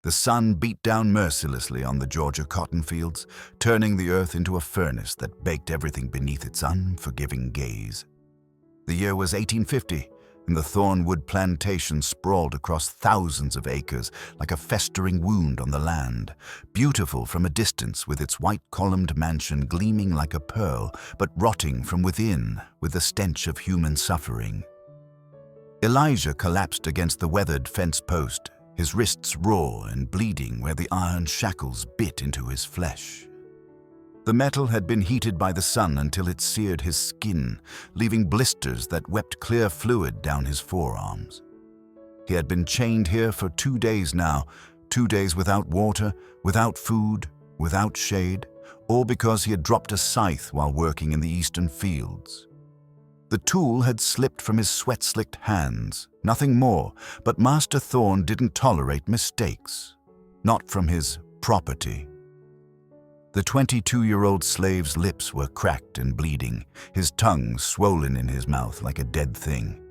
The sun beat down mercilessly on the Georgia cotton fields, turning the earth into a furnace that baked everything beneath its unforgiving gaze. The year was 1850, and the Thornwood plantation sprawled across thousands of acres like a festering wound on the land, beautiful from a distance with its white-columned mansion gleaming like a pearl, but rotting from within with the stench of human suffering. Elijah collapsed against the weathered fence post, his wrists raw and bleeding where the iron shackles bit into his flesh. The metal had been heated by the sun until it seared his skin, leaving blisters that wept clear fluid down his forearms. He had been chained here for 2 days now, 2 days without water, without food, without shade, all because he had dropped a scythe while working in the eastern fields. The tool had slipped from his sweat-slicked hands, nothing more, but Master Thorne didn't tolerate mistakes, not from his property. The 22-year-old slave's lips were cracked and bleeding, his tongue swollen in his mouth like a dead thing.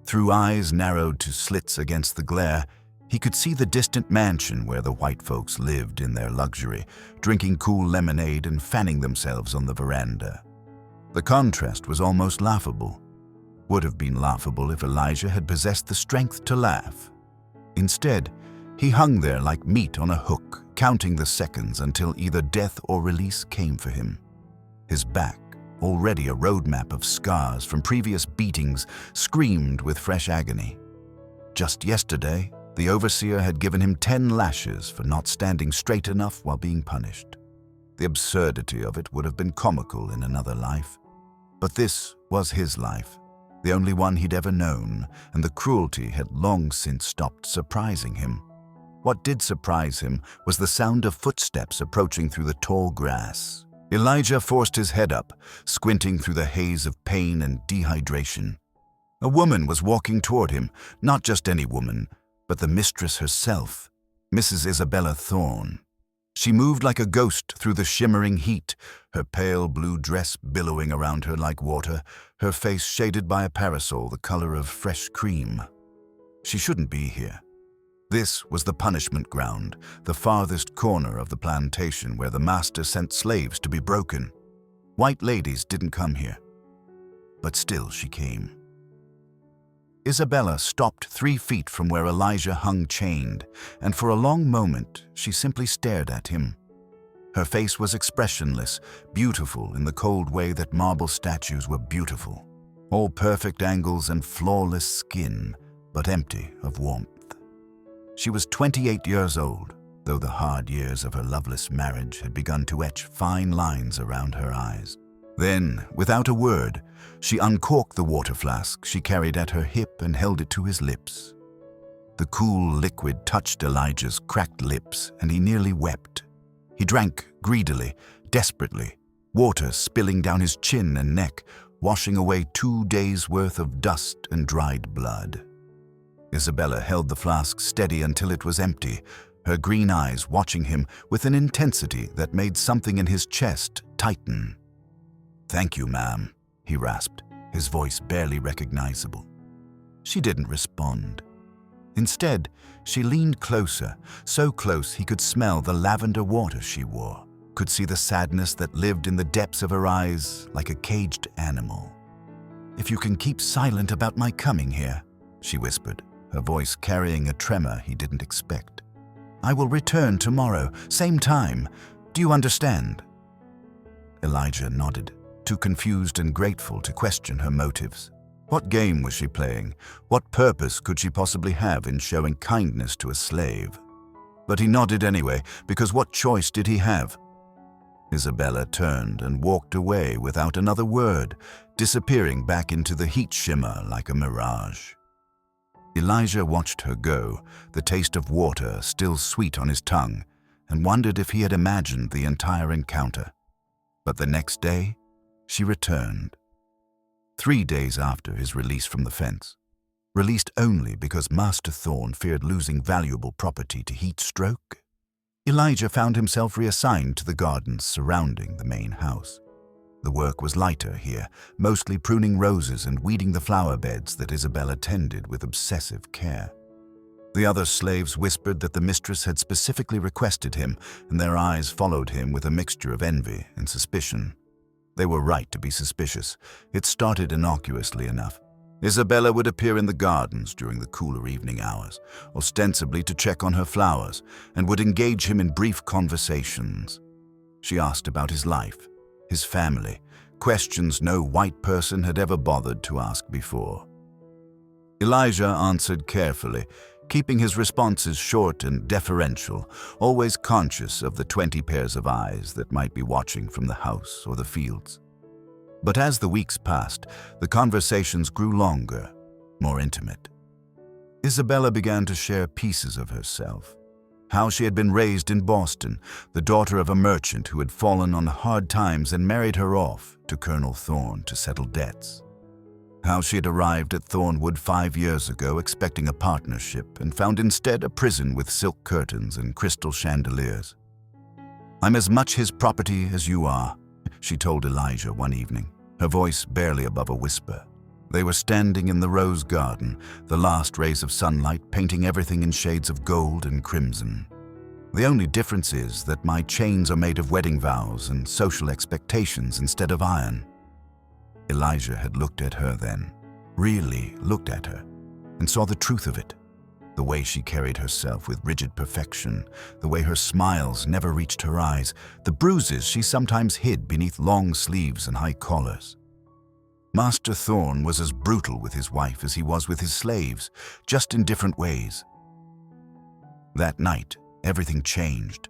Through eyes narrowed to slits against the glare, he could see the distant mansion where the white folks lived in their luxury, drinking cool lemonade and fanning themselves on the veranda. The contrast was almost laughable. Would have been laughable if Elijah had possessed the strength to laugh. Instead, he hung there like meat on a hook, counting the seconds until either death or release came for him. His back, already a roadmap of scars from previous beatings, screamed with fresh agony. Just yesterday, the overseer had given him 10 lashes for not standing straight enough while being punished. The absurdity of it would have been comical in another life. But this was his life, the only one he'd ever known, and the cruelty had long since stopped surprising him. What did surprise him was the sound of footsteps approaching through the tall grass. Elijah forced his head up, squinting through the haze of pain and dehydration. A woman was walking toward him, not just any woman, but the mistress herself, Mrs. Isabella Thorne. She moved like a ghost through the shimmering heat, her pale blue dress billowing around her like water, her face shaded by a parasol the color of fresh cream. She shouldn't be here. This was the punishment ground, the farthest corner of the plantation where the master sent slaves to be broken. White ladies didn't come here. But still she came. Isabella stopped 3 feet from where Elijah hung chained, and for a long moment she simply stared at him. Her face was expressionless, beautiful in the cold way that marble statues were beautiful. All perfect angles and flawless skin, but empty of warmth. She was 28 years old, though the hard years of her loveless marriage had begun to etch fine lines around her eyes. Then, without a word, she uncorked the water flask she carried at her hip and held it to his lips. The cool liquid touched Elijah's cracked lips, and he nearly wept. He drank greedily, desperately, water spilling down his chin and neck, washing away 2 days' worth of dust and dried blood. Isabella held the flask steady until it was empty, her green eyes watching him with an intensity that made something in his chest tighten. "Thank you, ma'am," he rasped, his voice barely recognizable. She didn't respond. Instead, she leaned closer, so close he could smell the lavender water she wore, could see the sadness that lived in the depths of her eyes like a caged animal. "If you can keep silent about my coming here," she whispered, her voice carrying a tremor he didn't expect. "I will return tomorrow, same time. Do you understand?" Elijah nodded, too confused and grateful to question her motives. What game was she playing? What purpose could she possibly have in showing kindness to a slave? But he nodded anyway, because what choice did he have? Isabella turned and walked away without another word, disappearing back into the heat shimmer like a mirage. Elijah watched her go, the taste of water still sweet on his tongue, and wondered if he had imagined the entire encounter. But the next day, she returned. 3 days after his release from the fence. Released only because Master Thorne feared losing valuable property to heat stroke, Elijah found himself reassigned to the gardens surrounding the main house. The work was lighter here, mostly pruning roses and weeding the flower beds that Isabella tended with obsessive care. The other slaves whispered that the mistress had specifically requested him, and their eyes followed him with a mixture of envy and suspicion. They were right to be suspicious. It started innocuously enough. Isabella would appear in the gardens during the cooler evening hours, ostensibly to check on her flowers, and would engage him in brief conversations. She asked about his life, his family, questions no white person had ever bothered to ask before. Elijah answered carefully, keeping his responses short and deferential, always conscious of the 20 pairs of eyes that might be watching from the house or the fields. But as the weeks passed, the conversations grew longer, more intimate. Isabella began to share pieces of herself. How she had been raised in Boston, the daughter of a merchant who had fallen on hard times and married her off to Colonel Thorne to settle debts. How she had arrived at Thornwood 5 years ago expecting a partnership and found instead a prison with silk curtains and crystal chandeliers. "I'm as much his property as you are," she told Elijah one evening, her voice barely above a whisper. They were standing in the rose garden, the last rays of sunlight painting everything in shades of gold and crimson. "The only difference is that my chains are made of wedding vows and social expectations instead of iron." Elijah had looked at her then, really looked at her, and saw the truth of it. The way she carried herself with rigid perfection, the way her smiles never reached her eyes, the bruises she sometimes hid beneath long sleeves and high collars. Master Thorne was as brutal with his wife as he was with his slaves, just in different ways. That night, everything changed.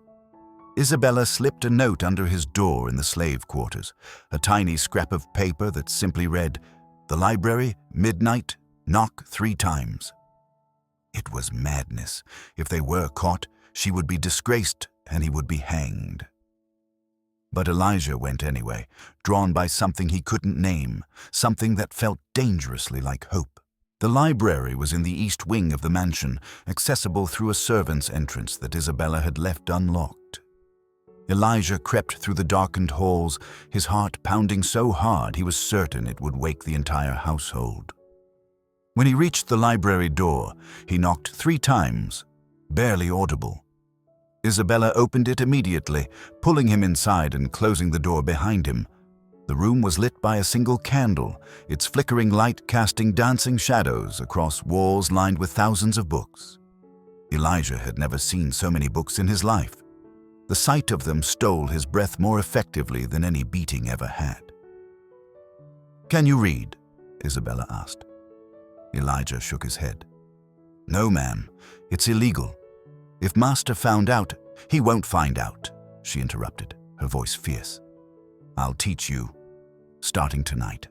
Isabella slipped a note under his door in the slave quarters, a tiny scrap of paper that simply read, "The library, midnight, knock 3 times." It was madness. If they were caught, she would be disgraced and he would be hanged. But Elijah went anyway, drawn by something he couldn't name, something that felt dangerously like hope. The library was in the east wing of the mansion, accessible through a servant's entrance that Isabella had left unlocked. Elijah crept through the darkened halls, his heart pounding so hard he was certain it would wake the entire household. When he reached the library door, he knocked 3 times, barely audible. Isabella opened it immediately, pulling him inside and closing the door behind him. The room was lit by a single candle, its flickering light casting dancing shadows across walls lined with thousands of books. Elijah had never seen so many books in his life. The sight of them stole his breath more effectively than any beating ever had. "Can you read?" Isabella asked. Elijah shook his head. "No, ma'am. It's illegal. If Master found out—" "He won't find out," she interrupted, her voice fierce. "I'll teach you, starting tonight."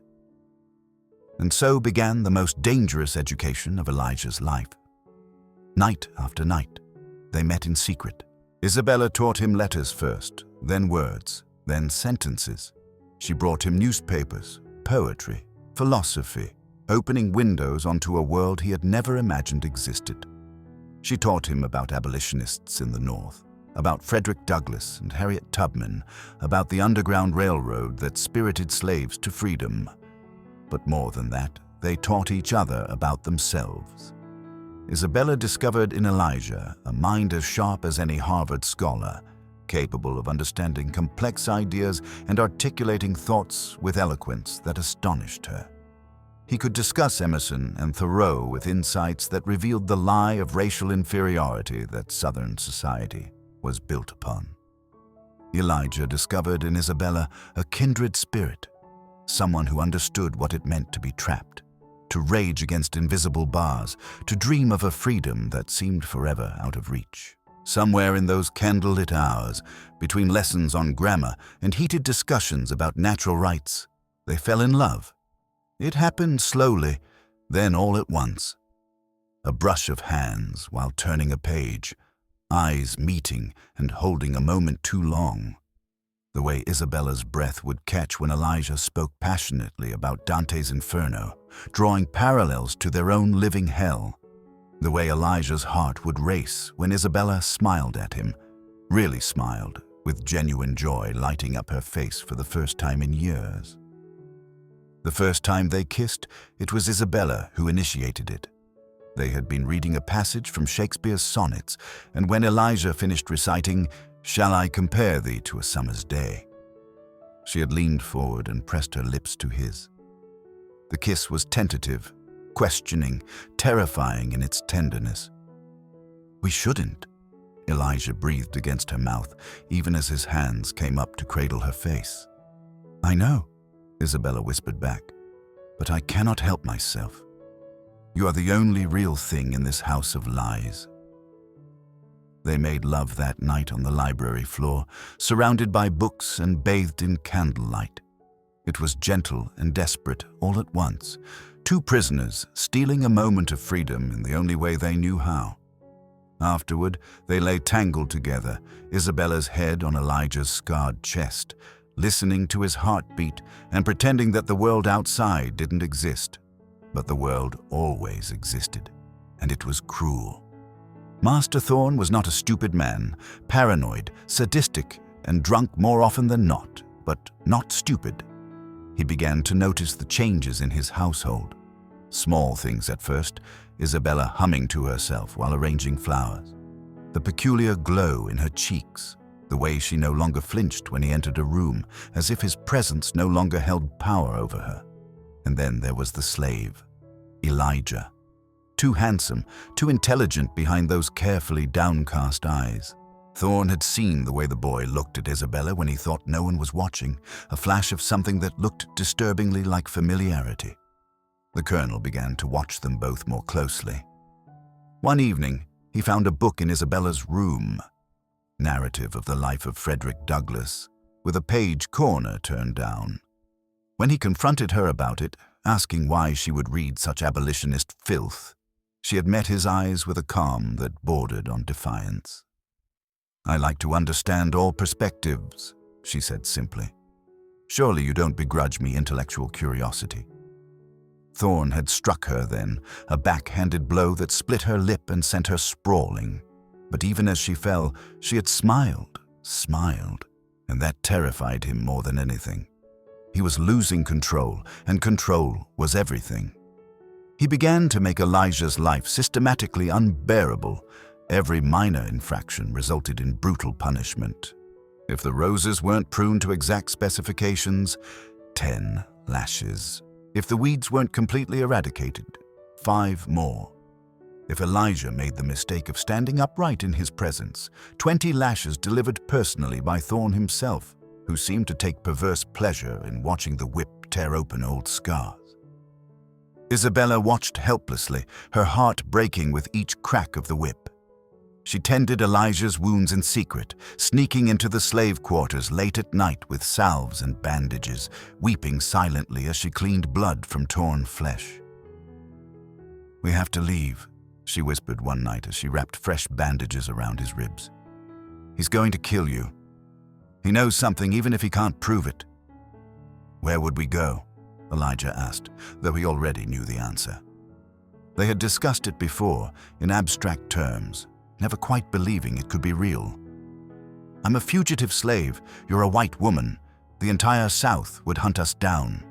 And so began the most dangerous education of Elijah's life. Night after night, they met in secret. Isabella taught him letters first, then words, then sentences. She brought him newspapers, poetry, philosophy, opening windows onto a world he had never imagined existed. She taught him about abolitionists in the North, about Frederick Douglass and Harriet Tubman, about the Underground Railroad that spirited slaves to freedom. But more than that, they taught each other about themselves. Isabella discovered in Elijah a mind as sharp as any Harvard scholar, capable of understanding complex ideas and articulating thoughts with eloquence that astonished her. He could discuss Emerson and Thoreau with insights that revealed the lie of racial inferiority that Southern society was built upon. Elijah discovered in Isabella a kindred spirit, someone who understood what it meant to be trapped, to rage against invisible bars, to dream of a freedom that seemed forever out of reach. Somewhere in those candlelit hours, between lessons on grammar and heated discussions about natural rights, they fell in love. It happened slowly, then all at once. A brush of hands while turning a page, eyes meeting and holding a moment too long. The way Isabella's breath would catch when Elijah spoke passionately about Dante's Inferno, drawing parallels to their own living hell. The way Elijah's heart would race when Isabella smiled at him, really smiled, with genuine joy lighting up her face for the first time in years. The first time they kissed, it was Isabella who initiated it. They had been reading a passage from Shakespeare's sonnets, and when Elijah finished reciting, "Shall I compare thee to a summer's day?" she had leaned forward and pressed her lips to his. The kiss was tentative, questioning, terrifying in its tenderness. "We shouldn't," Elijah breathed against her mouth, even as his hands came up to cradle her face. "I know," Isabella whispered back, "but I cannot help myself. You are the only real thing in this house of lies." They made love that night on the library floor, surrounded by books and bathed in candlelight. It was gentle and desperate all at once, two prisoners stealing a moment of freedom in the only way they knew how. Afterward, they lay tangled together, Isabella's head on Elijah's scarred chest, listening to his heartbeat and pretending that the world outside didn't exist. But the world always existed, and it was cruel. Master Thorn was not a stupid man, paranoid, sadistic, and drunk more often than not, but not stupid. He began to notice the changes in his household. Small things at first, Isabella humming to herself while arranging flowers. The peculiar glow in her cheeks, the way she no longer flinched when he entered a room, as if his presence no longer held power over her. And then there was the slave, Elijah. Too handsome, too intelligent behind those carefully downcast eyes. Thorn had seen the way the boy looked at Isabella when he thought no one was watching, a flash of something that looked disturbingly like familiarity. The colonel began to watch them both more closely. One evening, he found a book in Isabella's room, narrative of the life of Frederick Douglass, with a page corner turned down. When he confronted her about it, asking why she would read such abolitionist filth, she had met his eyes with a calm that bordered on defiance. "I like to understand all perspectives," she said simply. "Surely you don't begrudge me intellectual curiosity." Thorn had struck her then, a backhanded blow that split her lip and sent her sprawling. But even as she fell, she had smiled, and that terrified him more than anything. He was losing control, and control was everything. He began to make Elijah's life systematically unbearable. Every minor infraction resulted in brutal punishment. If the roses weren't pruned to exact specifications, 10 lashes. If the weeds weren't completely eradicated, 5 more. If Elijah made the mistake of standing upright in his presence, 20 lashes delivered personally by Thorn himself, who seemed to take perverse pleasure in watching the whip tear open old scars. Isabella watched helplessly, her heart breaking with each crack of the whip. She tended Elijah's wounds in secret, sneaking into the slave quarters late at night with salves and bandages, weeping silently as she cleaned blood from torn flesh. "We have to leave," she whispered one night as she wrapped fresh bandages around his ribs. "He's going to kill you. He knows something even if he can't prove it." "Where would we go?" Elijah asked, though he already knew the answer. They had discussed it before, in abstract terms, never quite believing it could be real. "I'm a fugitive slave. You're a white woman. The entire South would hunt us down."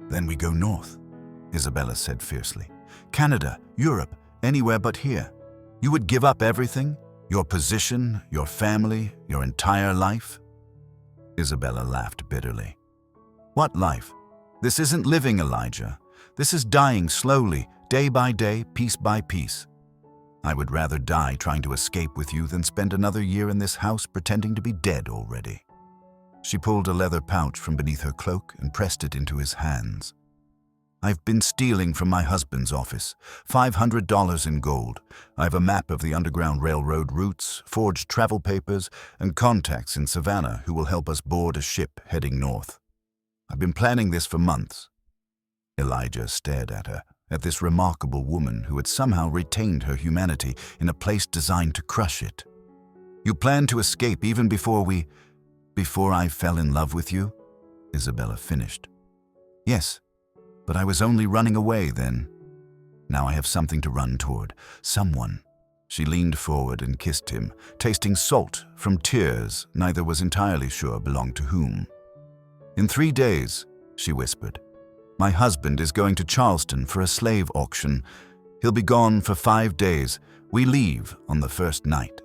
"Then we go north," Isabella said fiercely. "Canada, Europe, anywhere but here. You would give up everything? Your position, your family, your entire life?" Isabella laughed bitterly. "What life? This isn't living, Elijah. This is dying slowly, day by day, piece by piece. I would rather die trying to escape with you than spend another year in this house pretending to be dead already." She pulled a leather pouch from beneath her cloak and pressed it into his hands. "I've been stealing from my husband's office, $500 in gold. I have a map of the Underground Railroad routes, forged travel papers, and contacts in Savannah who will help us board a ship heading north. I've been planning this for months." Elijah stared at her, at this remarkable woman who had somehow retained her humanity in a place designed to crush it. "You planned to escape even before I fell in love with you?" Isabella finished. "Yes, but I was only running away then. Now I have something to run toward, someone." She leaned forward and kissed him, tasting salt from tears neither was entirely sure belonged to whom. "In 3 days," she whispered, "my husband is going to Charleston for a slave auction. He'll be gone for 5 days. We leave on the first night."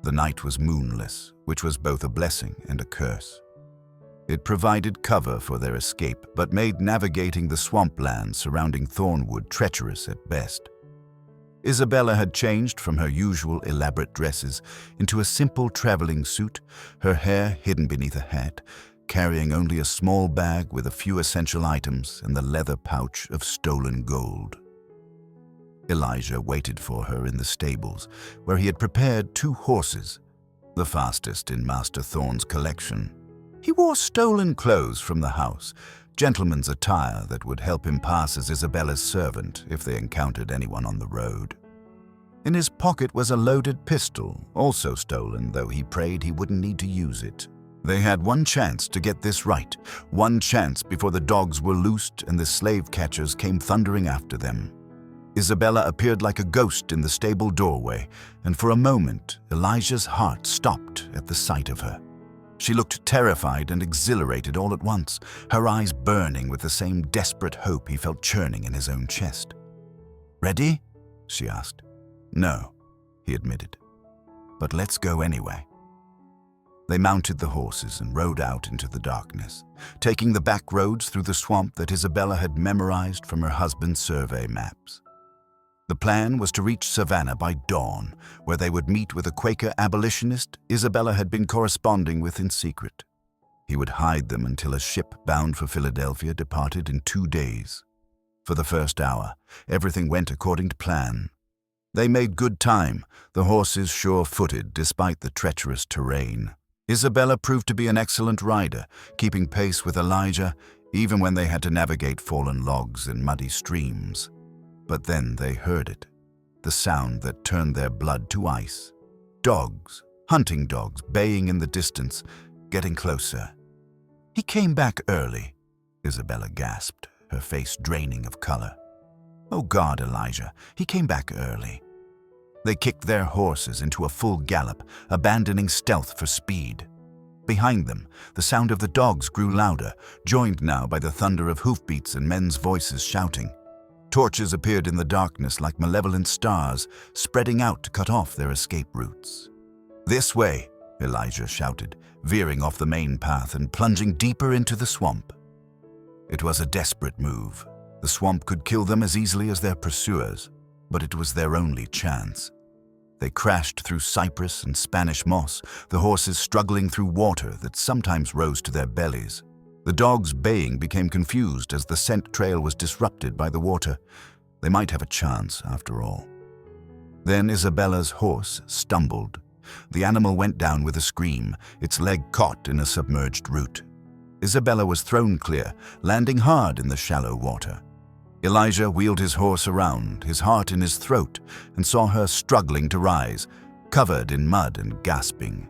The night was moonless, which was both a blessing and a curse. It provided cover for their escape, but made navigating the swampland surrounding Thornwood treacherous at best. Isabella had changed from her usual elaborate dresses into a simple traveling suit, her hair hidden beneath a hat, carrying only a small bag with a few essential items and the leather pouch of stolen gold. Elijah waited for her in the stables, where he had prepared 2 horses, the fastest in Master Thorne's collection. He wore stolen clothes from the house, gentleman's attire that would help him pass as Isabella's servant if they encountered anyone on the road. In his pocket was a loaded pistol, also stolen, though he prayed he wouldn't need to use it. They had one chance to get this right, one chance before the dogs were loosed and the slave catchers came thundering after them. Isabella appeared like a ghost in the stable doorway, and for a moment Elijah's heart stopped at the sight of her. She looked terrified and exhilarated all at once, her eyes burning with the same desperate hope he felt churning in his own chest. "Ready?" she asked. "No," he admitted. "But let's go anyway." They mounted the horses and rode out into the darkness, taking the back roads through the swamp that Isabella had memorized from her husband's survey maps. The plan was to reach Savannah by dawn, where they would meet with a Quaker abolitionist Isabella had been corresponding with in secret. He would hide them until a ship bound for Philadelphia departed in 2 days. For the first hour, everything went according to plan. They made good time, the horses sure-footed despite the treacherous terrain. Isabella proved to be an excellent rider, keeping pace with Elijah even when they had to navigate fallen logs and muddy streams. But then they heard it, the sound that turned their blood to ice. Dogs, hunting dogs, baying in the distance, getting closer. "He came back early," Isabella gasped, her face draining of color. "Oh God, Elijah, he came back early." They kicked their horses into a full gallop, abandoning stealth for speed. Behind them, the sound of the dogs grew louder, joined now by the thunder of hoofbeats and men's voices shouting. Torches appeared in the darkness like malevolent stars, spreading out to cut off their escape routes. "This way," Elijah shouted, veering off the main path and plunging deeper into the swamp. It was a desperate move. The swamp could kill them as easily as their pursuers, but it was their only chance. They crashed through cypress and Spanish moss, the horses struggling through water that sometimes rose to their bellies. The dogs baying became confused as the scent trail was disrupted by the water. They might have a chance, after all. Then Isabella's horse stumbled. The animal went down with a scream, its leg caught in a submerged root. Isabella was thrown clear, landing hard in the shallow water. Elijah wheeled his horse around, his heart in his throat, and saw her struggling to rise, covered in mud and gasping.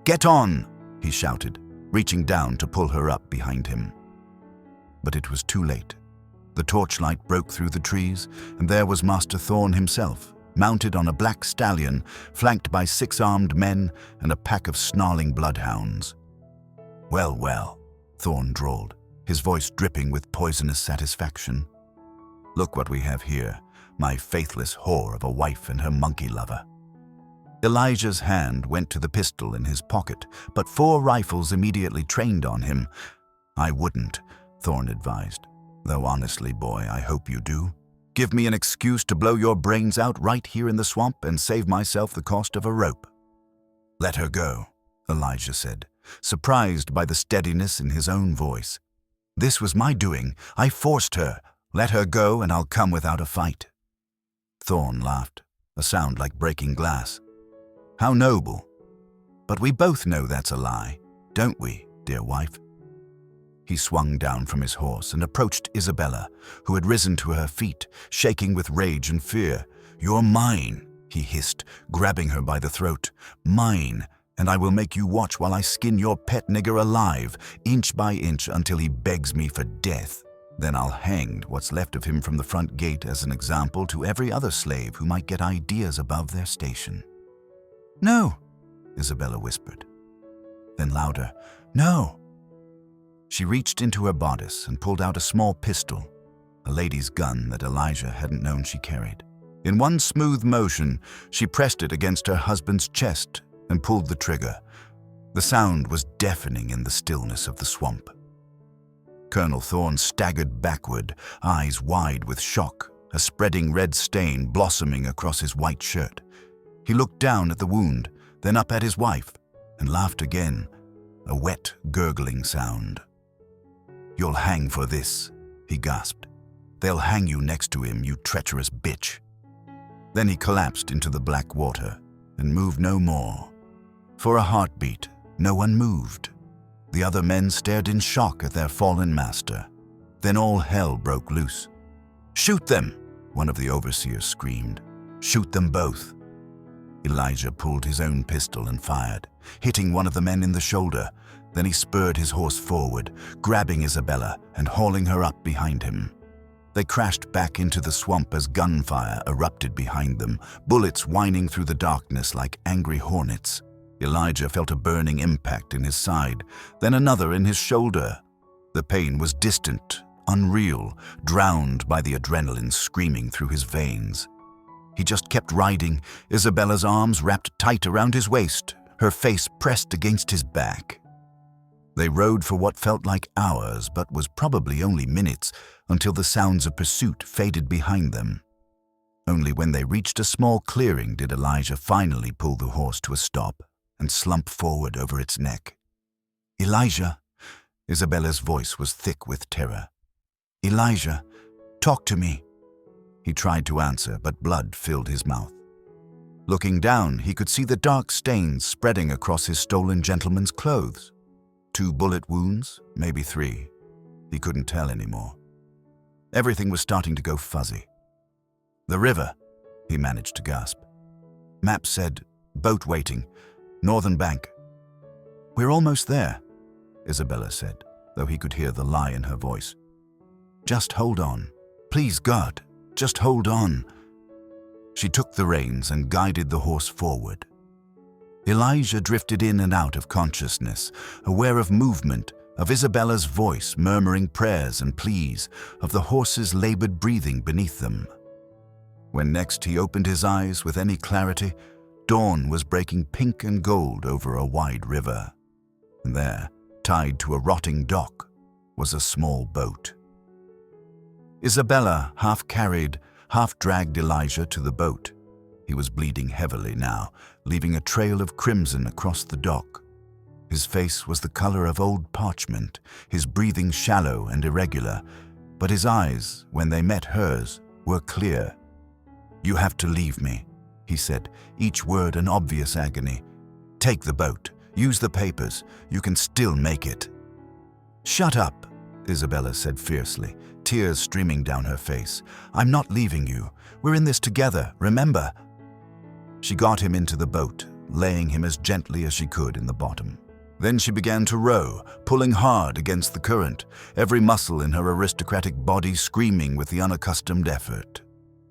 "Get on!" he shouted, reaching down to pull her up behind him. But it was too late. The torchlight broke through the trees, and there was Master Thorne himself, mounted on a black stallion, flanked by 6 armed men and a pack of snarling bloodhounds. "Well, well," Thorne drawled, his voice dripping with poisonous satisfaction. "Look what we have here, my faithless whore of a wife and her monkey lover." Elijah's hand went to the pistol in his pocket, but 4 rifles immediately trained on him. "I wouldn't," Thorne advised. "Though honestly, boy, I hope you do. Give me an excuse to blow your brains out right here in the swamp and save myself the cost of a rope." "Let her go," Elijah said, surprised by the steadiness in his own voice. "This was my doing. I forced her. Let her go and I'll come without a fight." Thorne laughed, a sound like breaking glass. "How noble. But we both know that's a lie, don't we, dear wife?" He swung down from his horse and approached Isabella, who had risen to her feet, shaking with rage and fear. "You're mine," he hissed, grabbing her by the throat. "Mine, and I will make you watch while I skin your pet nigger alive, inch by inch until he begs me for death. Then I'll hang what's left of him from the front gate as an example to every other slave who might get ideas above their station." "No," Isabella whispered. Then louder, "No." She reached into her bodice and pulled out a small pistol. a lady's gun that Elijah hadn't known she carried. In one smooth motion, she pressed it against her husband's chest and pulled the trigger. The sound was deafening in the stillness of the swamp. Colonel Thorne staggered backward, eyes wide with shock, a spreading red stain blossoming across his white shirt. He looked down at the wound, then up at his wife, and laughed again, a wet, gurgling sound. "You'll hang for this," he gasped. "They'll hang you next to him, you treacherous bitch." Then he collapsed into the black water and moved no more. For a heartbeat, no one moved. The other men stared in shock at their fallen master. Then all hell broke loose. "Shoot them!" one of the overseers screamed. "Shoot them both!" Elijah pulled his own pistol and fired, hitting one of the men in the shoulder. Then he spurred his horse forward, grabbing Isabella and hauling her up behind him. They crashed back into the swamp as gunfire erupted behind them, bullets whining through the darkness like angry hornets. Elijah felt a burning impact in his side, then another in his shoulder. The pain was distant, unreal, drowned by the adrenaline screaming through his veins. He just kept riding, Isabella's arms wrapped tight around his waist, her face pressed against his back. They rode for what felt like hours, but was probably only minutes, until the sounds of pursuit faded behind them. Only when they reached a small clearing did Elijah finally pull the horse to a stop and slump forward over its neck. "Elijah," Isabella's voice was thick with terror. "Elijah, talk to me." He tried to answer, but blood filled his mouth. Looking down, he could see the dark stains spreading across his stolen gentleman's clothes. 2 bullet wounds, maybe 3. He couldn't tell anymore. Everything was starting to go fuzzy. "The river," he managed to gasp. "Map said, boat waiting, northern bank." "We're almost there," Isabella said, though he could hear the lie in her voice. "Just hold on. Please, God, just hold on." She took the reins and guided the horse forward. Elijah drifted in and out of consciousness, aware of movement, of Isabella's voice murmuring prayers and pleas, of the horse's labored breathing beneath them. When next he opened his eyes with any clarity, dawn was breaking pink and gold over a wide river. And there, tied to a rotting dock, was a small boat. Isabella half carried, half dragged Elijah to the boat. He was bleeding heavily now, leaving a trail of crimson across the dock. His face was the color of old parchment, his breathing shallow and irregular, but his eyes, when they met hers, were clear. "You have to leave me," he said, each word an obvious agony. "Take the boat. Use the papers. You can still make it." "Shut up," Isabella said fiercely, tears streaming down her face. "I'm not leaving you. We're in this together, remember?" She got him into the boat, laying him as gently as she could in the bottom. Then she began to row, pulling hard against the current, every muscle in her aristocratic body screaming with the unaccustomed effort.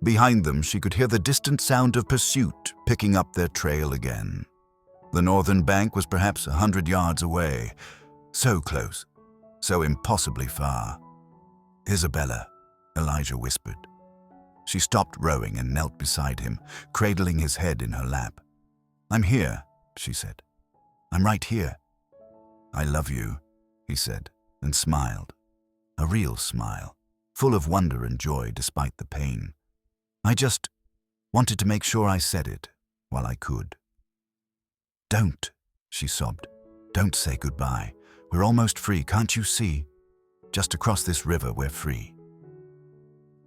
Behind them, she could hear the distant sound of pursuit picking up their trail again. The northern bank was perhaps 100 yards away. So close, so impossibly far. "Isabella," Elijah whispered. She stopped rowing and knelt beside him, cradling his head in her lap. "I'm here," she said. "I'm right here." "I love you," he said, and smiled. A real smile, full of wonder and joy despite the pain. "I just wanted to make sure I said it while I could." "Don't," she sobbed. "Don't say goodbye. We're almost free, can't you see? Just across this river, we're free."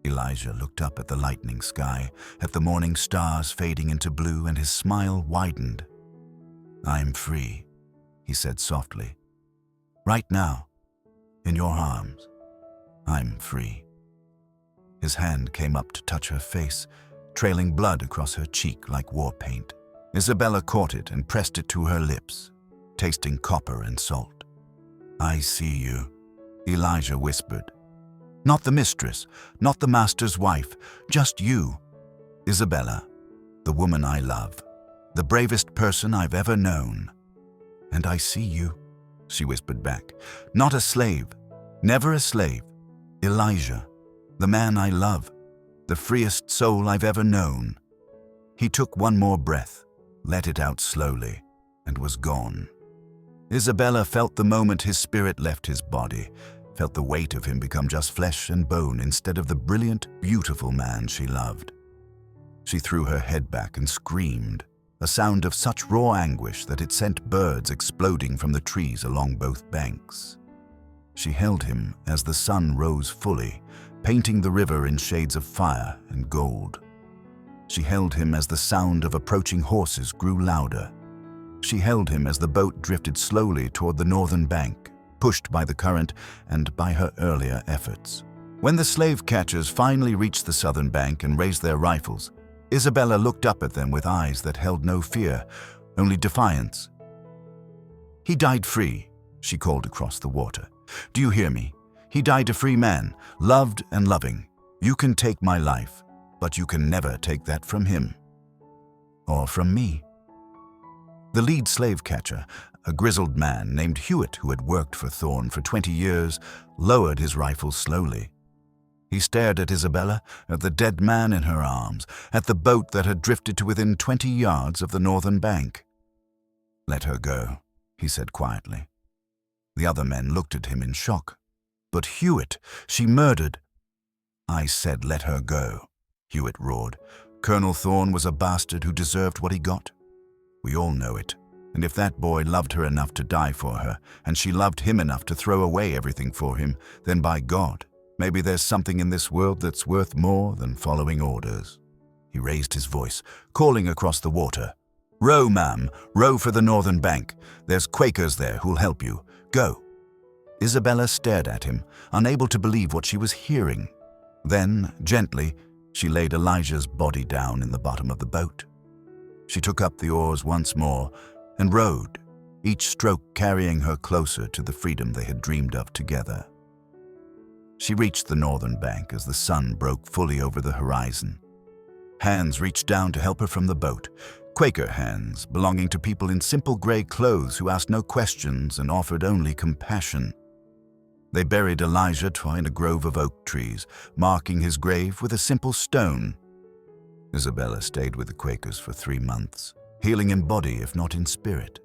Elijah looked up at the lightening sky, at the morning stars fading into blue, and his smile widened. "I'm free," he said softly. "Right now, in your arms, I'm free." His hand came up to touch her face, trailing blood across her cheek like war paint. Isabella caught it and pressed it to her lips, tasting copper and salt. "I see you," Elijah whispered. "Not the mistress, not the master's wife, just you, Isabella, the woman I love, the bravest person I've ever known." "And I see you," she whispered back. "Not a slave, never a slave, Elijah, the man I love, the freest soul I've ever known. He took one more breath, let it out slowly, and was gone. Isabella felt the moment his spirit left his body, felt the weight of him become just flesh and bone instead of the brilliant, beautiful man she loved. She threw her head back and screamed, a sound of such raw anguish that it sent birds exploding from the trees along both banks. She held him as the sun rose fully, painting the river in shades of fire and gold. She held him as the sound of approaching horses grew louder. She held him as the boat drifted slowly toward the northern bank, pushed by the current and by her earlier efforts. When the slave catchers finally reached the southern bank and raised their rifles, Isabella looked up at them with eyes that held no fear, only defiance. "He died free," she called across the water. "Do you hear me? He died a free man, loved and loving. You can take my life, but you can never take that from him. Or from me." The lead slave catcher, a grizzled man named Hewitt who had worked for Thorne for 20 years, lowered his rifle slowly. He stared at Isabella, at the dead man in her arms, at the boat that had drifted to within 20 yards of the northern bank. "Let her go," he said quietly. The other men looked at him in shock. "But Hewitt, she murdered—" "I said let her go," Hewitt roared. "Colonel Thorne was a bastard who deserved what he got. We all know it. And if that boy loved her enough to die for her, and she loved him enough to throw away everything for him, then by God, maybe there's something in this world that's worth more than following orders." He raised his voice, calling across the water. "Row, ma'am, row for the northern bank. There's Quakers there who'll help you. Go." Isabella stared at him, unable to believe what she was hearing. Then, gently, she laid Elijah's body down in the bottom of the boat. She took up the oars once more and rowed, each stroke carrying her closer to the freedom they had dreamed of together. She reached the northern bank as the sun broke fully over the horizon. Hands reached down to help her from the boat, Quaker hands belonging to people in simple gray clothes who asked no questions and offered only compassion. They buried Elijah in a grove of oak trees, marking his grave with a simple stone. Isabella stayed with the Quakers for 3 months, healing in body if not in spirit.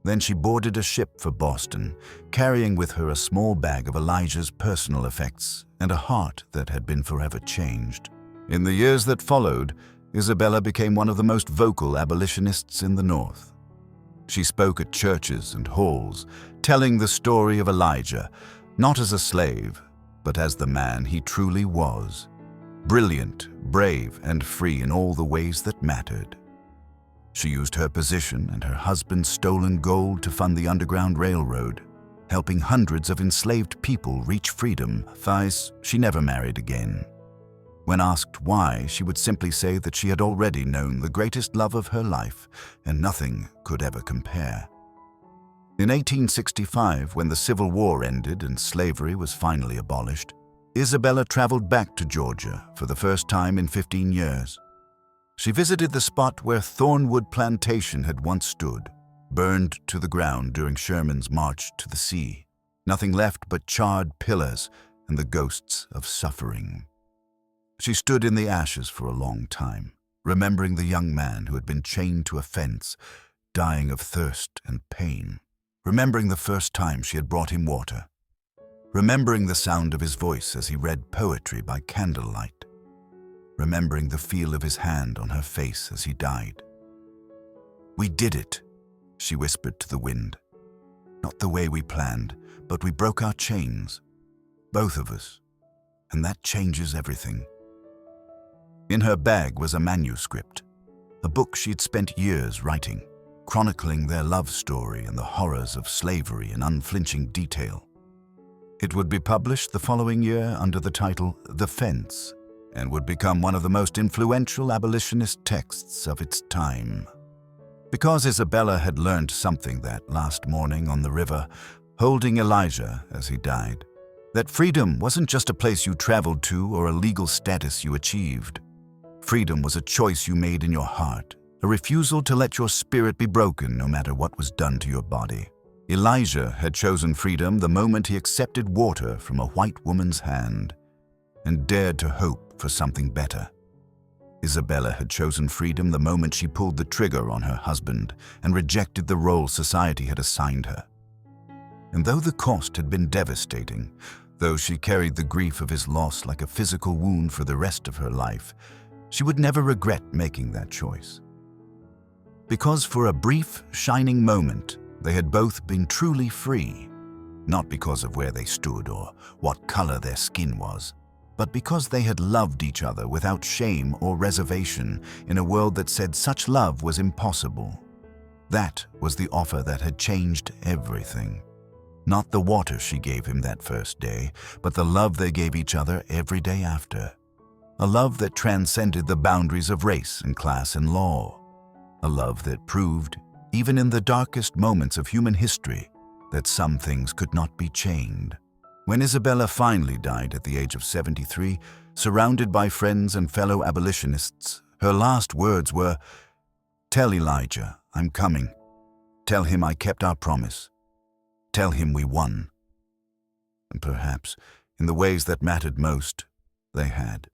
Then she boarded a ship for Boston, carrying with her a small bag of Elijah's personal effects and a heart that had been forever changed. In the years that followed, Isabella became one of the most vocal abolitionists in the North. She spoke at churches and halls, telling the story of Elijah, not as a slave, but as the man he truly was. Brilliant, brave, and free in all the ways that mattered. She used her position and her husband's stolen gold to fund the Underground Railroad, helping hundreds of enslaved people reach freedom. She never married again. When asked why, she would simply say that she had already known the greatest love of her life, and nothing could ever compare. In 1865, when the Civil War ended and slavery was finally abolished, Isabella traveled back to Georgia for the first time in 15 years. She visited the spot where Thornwood Plantation had once stood, burned to the ground during Sherman's march to the sea. Nothing left but charred pillars and the ghosts of suffering. She stood in the ashes for a long time, remembering the young man who had been chained to a fence, dying of thirst and pain, remembering the first time she had brought him water, remembering the sound of his voice as he read poetry by candlelight, remembering the feel of his hand on her face as he died. "We did it," she whispered to the wind. "Not the way we planned, but we broke our chains, both of us, and that changes everything." In her bag was a manuscript, a book she'd spent years writing, chronicling their love story and the horrors of slavery in unflinching detail. It would be published the following year under the title The Fence, and would become one of the most influential abolitionist texts of its time. Because Isabella had learned something that last morning on the river, holding Elijah as he died, that freedom wasn't just a place you traveled to or a legal status you achieved. Freedom was a choice you made in your heart, a refusal to let your spirit be broken no matter what was done to your body. Elijah had chosen freedom the moment he accepted water from a white woman's hand. and dared to hope for something better. Isabella had chosen freedom the moment she pulled the trigger on her husband and rejected the role society had assigned her. And though the cost had been devastating, though she carried the grief of his loss like a physical wound for the rest of her life, she would never regret making that choice. Because for a brief, shining moment, they had both been truly free, not because of where they stood or what color their skin was, but because they had loved each other without shame or reservation in a world that said such love was impossible. That was the offer that had changed everything. Not the water she gave him that first day, but the love they gave each other every day after. A love that transcended the boundaries of race and class and law. A love that proved, even in the darkest moments of human history, that some things could not be chained. When Isabella finally died at the age of 73, surrounded by friends and fellow abolitionists, her last words were, "Tell Elijah I'm coming. Tell him I kept our promise. Tell him we won." And perhaps, in the ways that mattered most, they had.